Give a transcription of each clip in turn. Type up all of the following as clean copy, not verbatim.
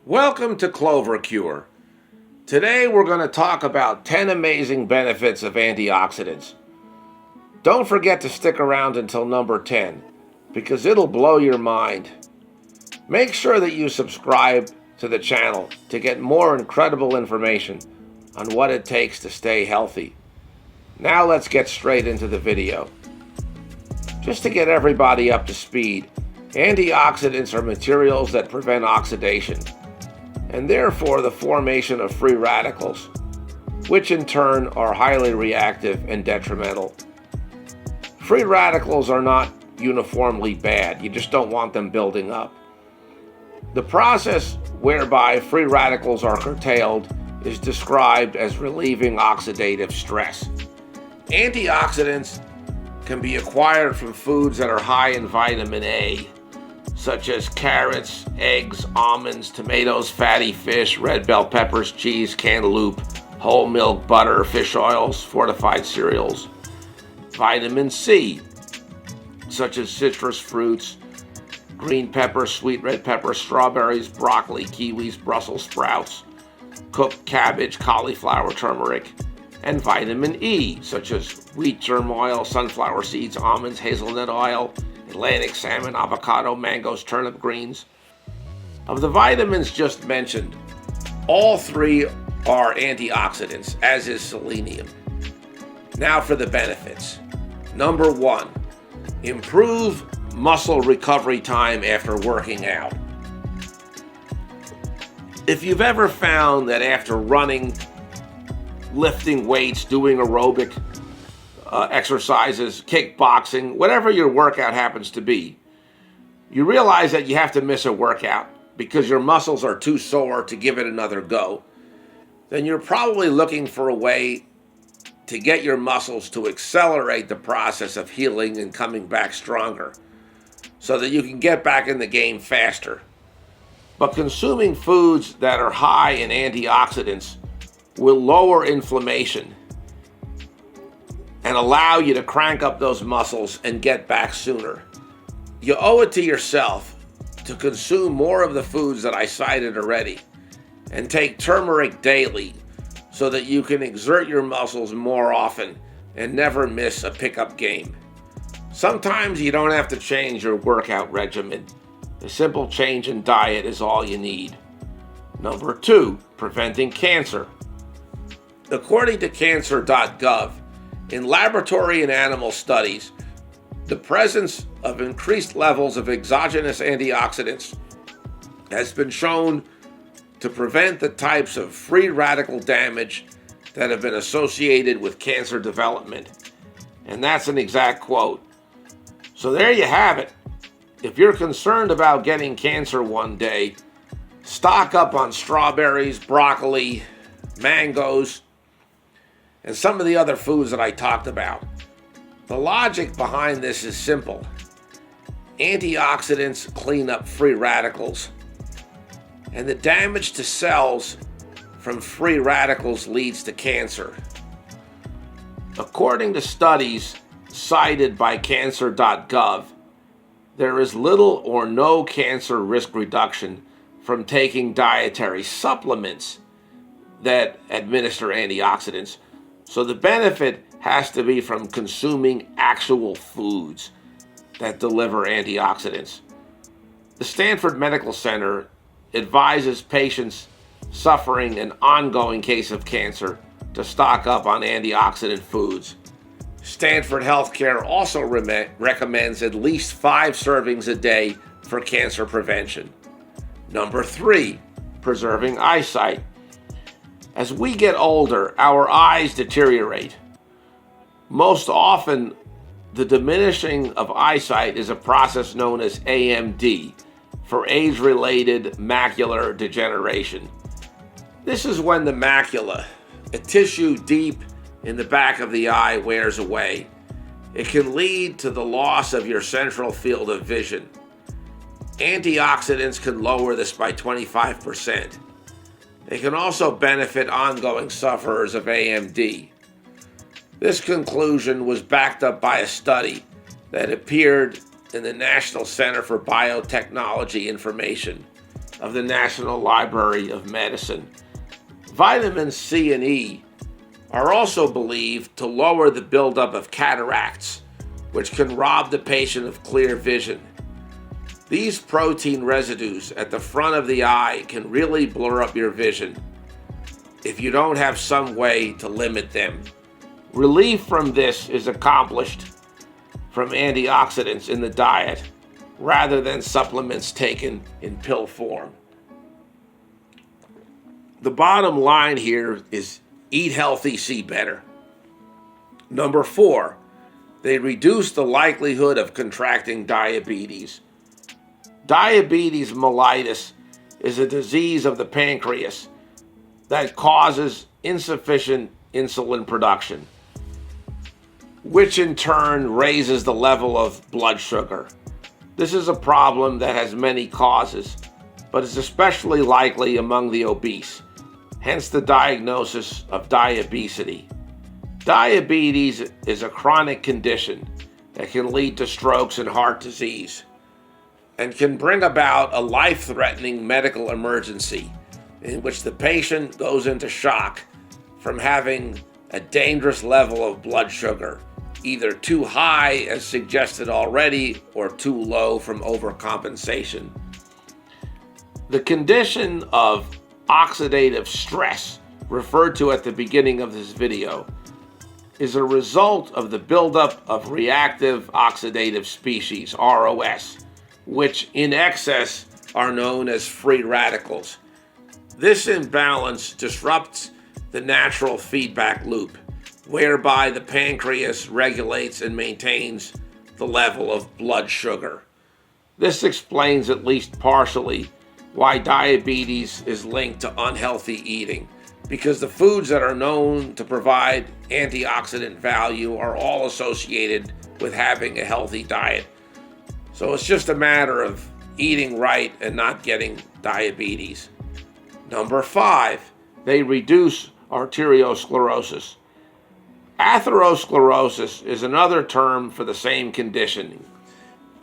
Welcome to Clover Cure. Today we're going to talk about 10 amazing benefits of antioxidants. Don't forget to stick around until number 10, because it'll blow your mind. Make sure that you subscribe to the channel to get more incredible information on what it takes to stay healthy. Now let's get straight into the video. Just to get everybody up to speed, antioxidants are materials that prevent oxidation, and therefore the formation of free radicals, which in turn are highly reactive and detrimental. Free radicals are not uniformly bad, you just don't want them building up. The process whereby free radicals are curtailed is described as relieving oxidative stress. Antioxidants can be acquired from foods that are high in vitamin A, such as carrots, eggs, almonds, tomatoes, fatty fish, red bell peppers, cheese, cantaloupe, whole milk, butter, fish oils, fortified cereals. Vitamin C, such as citrus fruits, green pepper, sweet red pepper, strawberries, broccoli, kiwis, Brussels sprouts, cooked cabbage, cauliflower, turmeric. And vitamin E, such as wheat germ oil, sunflower seeds, almonds, hazelnut oil, Atlantic salmon, avocado, mangoes, turnip greens. Of the vitamins just mentioned, all three are antioxidants, as is selenium. Now for the benefits. Number 1, improve muscle recovery time after working out. If you've ever found that after running, lifting weights, doing aerobic exercises, kickboxing, whatever your workout happens to be, you realize that you have to miss a workout because your muscles are too sore to give it another go, then you're probably looking for a way to get your muscles to accelerate the process of healing and coming back stronger so that you can get back in the game faster. But consuming foods that are high in antioxidants will lower inflammation and allow you to crank up those muscles and get back sooner. You owe it to yourself to consume more of the foods that I cited already and take turmeric daily so that you can exert your muscles more often and never miss a pickup game. Sometimes you don't have to change your workout regimen. A simple change in diet is all you need. Number 2, preventing cancer. According to cancer.gov, in laboratory and animal studies, the presence of increased levels of exogenous antioxidants has been shown to prevent the types of free radical damage that have been associated with cancer development. And that's an exact quote. So there you have it. If you're concerned about getting cancer one day, stock up on strawberries, broccoli, mangoes, and some of the other foods that I talked about. The logic behind this is simple. Antioxidants clean up free radicals, and the damage to cells from free radicals leads to cancer. According to studies cited by cancer.gov, there is little or no cancer risk reduction from taking dietary supplements that administer antioxidants. So the benefit has to be from consuming actual foods that deliver antioxidants. The Stanford Medical Center advises patients suffering an ongoing case of cancer to stock up on antioxidant foods. Stanford Healthcare also recommends at least 5 servings a day for cancer prevention. Number 3, preserving eyesight. As we get older, our eyes deteriorate. Most often, the diminishing of eyesight is a process known as AMD, for age-related macular degeneration. This is when the macula, a tissue deep in the back of the eye, wears away. It can lead to the loss of your central field of vision. Antioxidants can lower this by 25%. They can also benefit ongoing sufferers of AMD. This conclusion was backed up by a study that appeared in the National Center for Biotechnology Information, of the National Library of Medicine. Vitamins C and E are also believed to lower the buildup of cataracts, which can rob the patient of clear vision. These protein residues at the front of the eye can really blur up your vision if you don't have some way to limit them. Relief from this is accomplished from antioxidants in the diet rather than supplements taken in pill form. The bottom line here is eat healthy, see better. Number 4, they reduce the likelihood of contracting diabetes. Diabetes mellitus is a disease of the pancreas that causes insufficient insulin production, which in turn raises the level of blood sugar. This is a problem that has many causes, but is especially likely among the obese, hence the diagnosis of diabesity. Diabetes is a chronic condition that can lead to strokes and heart disease, and can bring about a life-threatening medical emergency in which the patient goes into shock from having a dangerous level of blood sugar, either too high as suggested already or too low from overcompensation. The condition of oxidative stress, referred to at the beginning of this video, is a result of the buildup of reactive oxidative species, ROS, which in excess are known as free radicals. This imbalance disrupts the natural feedback loop, whereby the pancreas regulates and maintains the level of blood sugar. This explains, at least partially, why diabetes is linked to unhealthy eating, because the foods that are known to provide antioxidant value are all associated with having a healthy diet. So it's just a matter of eating right and not getting diabetes. Number 5, they reduce arteriosclerosis. Atherosclerosis is another term for the same condition,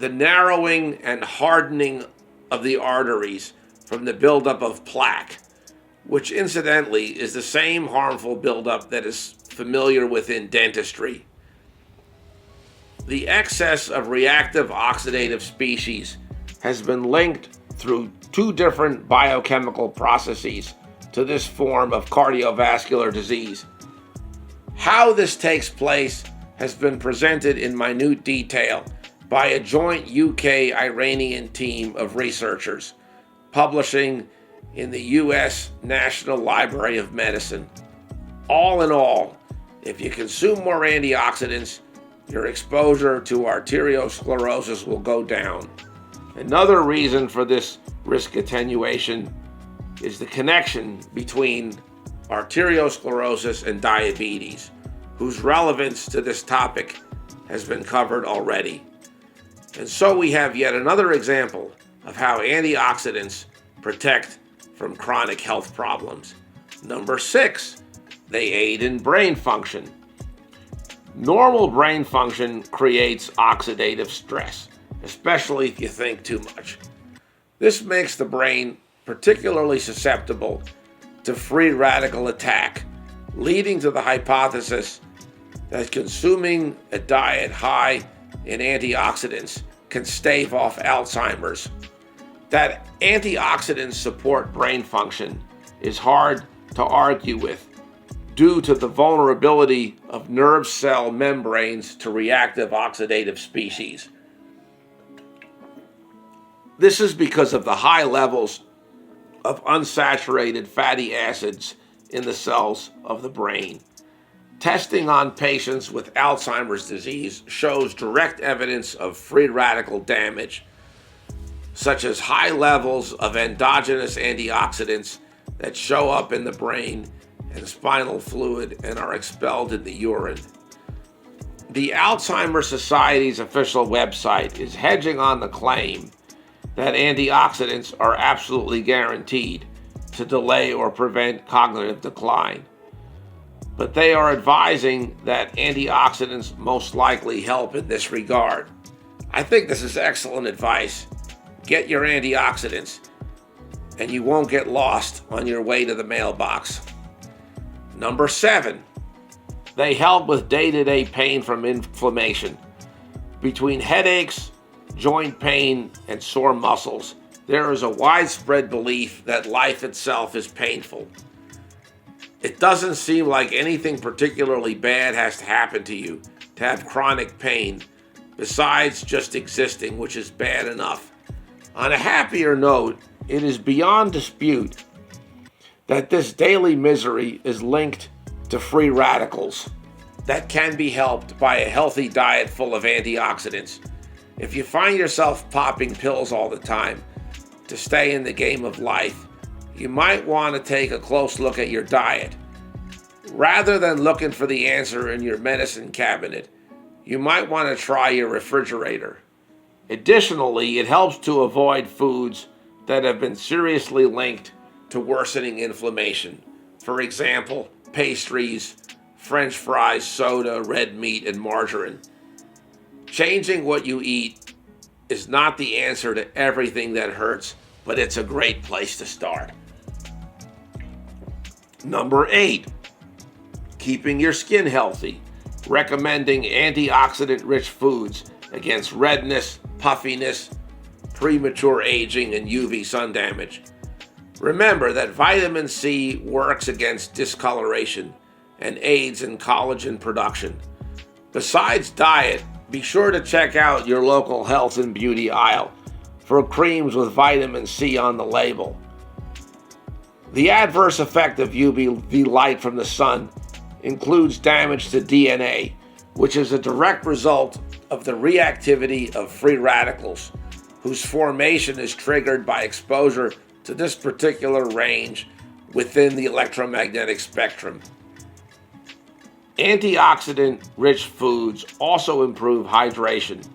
the narrowing and hardening of the arteries from the buildup of plaque, which incidentally is the same harmful buildup that is familiar within dentistry. The excess of reactive oxidative species has been linked through 2 different biochemical processes to this form of cardiovascular disease. How this takes place has been presented in minute detail by a joint UK-Iranian team of researchers, publishing in the US National Library of Medicine. All in all, if you consume more antioxidants, your exposure to arteriosclerosis will go down. Another reason for this risk attenuation is the connection between arteriosclerosis and diabetes, whose relevance to this topic has been covered already. And so we have yet another example of how antioxidants protect from chronic health problems. Number 6, they aid in brain function. Normal brain function creates oxidative stress, especially if you think too much. This makes the brain particularly susceptible to free radical attack, leading to the hypothesis that consuming a diet high in antioxidants can stave off Alzheimer's. That antioxidants support brain function is hard to argue with due to the vulnerability of nerve cell membranes to reactive oxidative species. This is because of the high levels of unsaturated fatty acids in the cells of the brain. Testing on patients with Alzheimer's disease shows direct evidence of free radical damage, such as high levels of endogenous antioxidants that show up in the brain and spinal fluid and are expelled in the urine. The Alzheimer's Society's official website is hedging on the claim that antioxidants are absolutely guaranteed to delay or prevent cognitive decline. But they are advising that antioxidants most likely help in this regard. I think this is excellent advice. Get your antioxidants. and you won't get lost on your way to the mailbox. Number 7, they help with day-to-day pain from inflammation. Between headaches, joint pain, and sore muscles, there is a widespread belief that life itself is painful. It doesn't seem like anything particularly bad has to happen to you to have chronic pain, besides just existing, which is bad enough. On a happier note, it is beyond dispute that this daily misery is linked to free radicals that can be helped by a healthy diet full of antioxidants. If you find yourself popping pills all the time to stay in the game of life, you might want to take a close look at your diet. Rather than looking for the answer in your medicine cabinet, you might want to try your refrigerator. Additionally, it helps to avoid foods that have been seriously linked to worsening inflammation. For example, pastries, French fries, soda, red meat, and margarine. Changing what you eat is not the answer to everything that hurts, but it's a great place to start. Number 8, keeping your skin healthy. Recommending antioxidant-rich foods against redness, puffiness, premature aging, and UV sun damage. Remember that vitamin C works against discoloration and aids in collagen production. Besides diet, be sure to check out your local health and beauty aisle for creams with vitamin C on the label. The adverse effect of UV light from the sun includes damage to DNA, which is a direct result of the reactivity of free radicals, whose formation is triggered by exposure to this particular range within the electromagnetic spectrum. Antioxidant-rich foods also improve hydration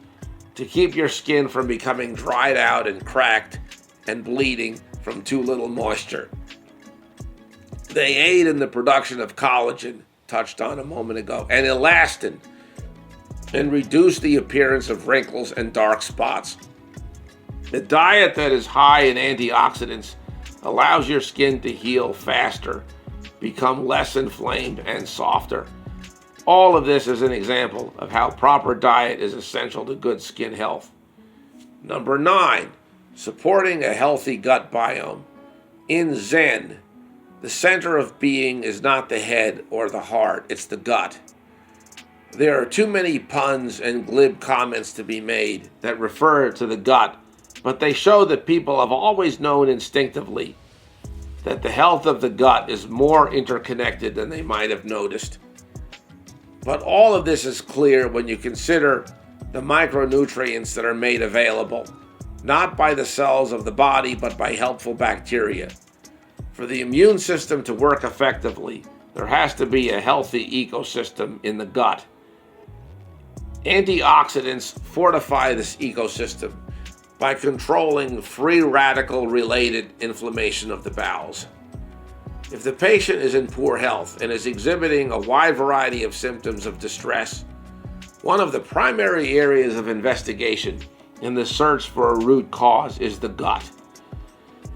to keep your skin from becoming dried out and cracked and bleeding from too little moisture. They aid in the production of collagen, touched on a moment ago, and elastin, and reduce the appearance of wrinkles and dark spots. A diet that is high in antioxidants allows your skin to heal faster, become less inflamed, and softer. All of this is an example of how proper diet is essential to good skin health. Number 9, supporting a healthy gut biome. In Zen, the center of being is not the head or the heart, it's the gut. There are too many puns and glib comments to be made that refer to the gut, but they show that people have always known instinctively that the health of the gut is more interconnected than they might have noticed. But all of this is clear when you consider the micronutrients that are made available, not by the cells of the body, but by helpful bacteria. For the immune system to work effectively, there has to be a healthy ecosystem in the gut. Antioxidants fortify this ecosystem by controlling free radical-related inflammation of the bowels. If the patient is in poor health and is exhibiting a wide variety of symptoms of distress, one of the primary areas of investigation in the search for a root cause is the gut,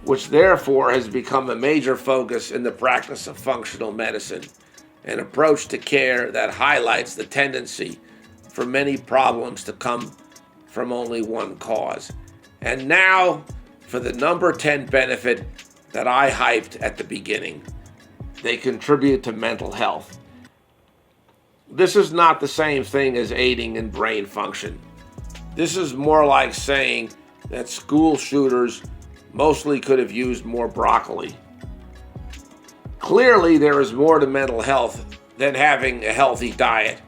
which therefore has become a major focus in the practice of functional medicine, an approach to care that highlights the tendency for many problems to come from only one cause. And now for the number 10 benefit that I hyped at the beginning. They contribute to mental health. This is not the same thing as aiding in brain function. This is more like saying that school shooters mostly could have used more broccoli. Clearly, there is more to mental health than having a healthy diet,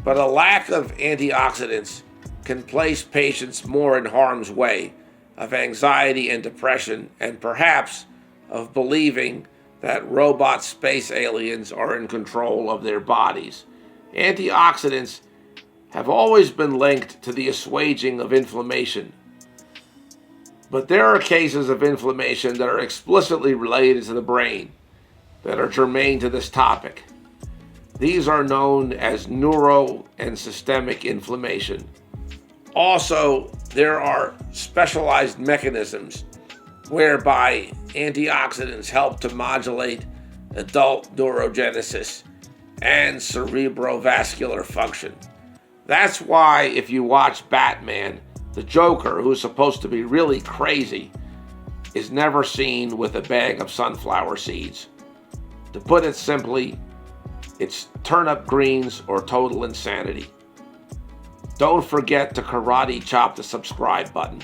but a lack of antioxidants can place patients more in harm's way of anxiety and depression, and perhaps of believing that robot space aliens are in control of their bodies. Antioxidants have always been linked to the assuaging of inflammation, but there are cases of inflammation that are explicitly related to the brain that are germane to this topic. These are known as neuro and systemic inflammation. Also, there are specialized mechanisms whereby antioxidants help to modulate adult neurogenesis and cerebrovascular function. That's why if you watch Batman, the Joker, who's supposed to be really crazy, is never seen with a bag of sunflower seeds. To put it simply, it's turnip greens or total insanity. Don't forget to karate chop the subscribe button.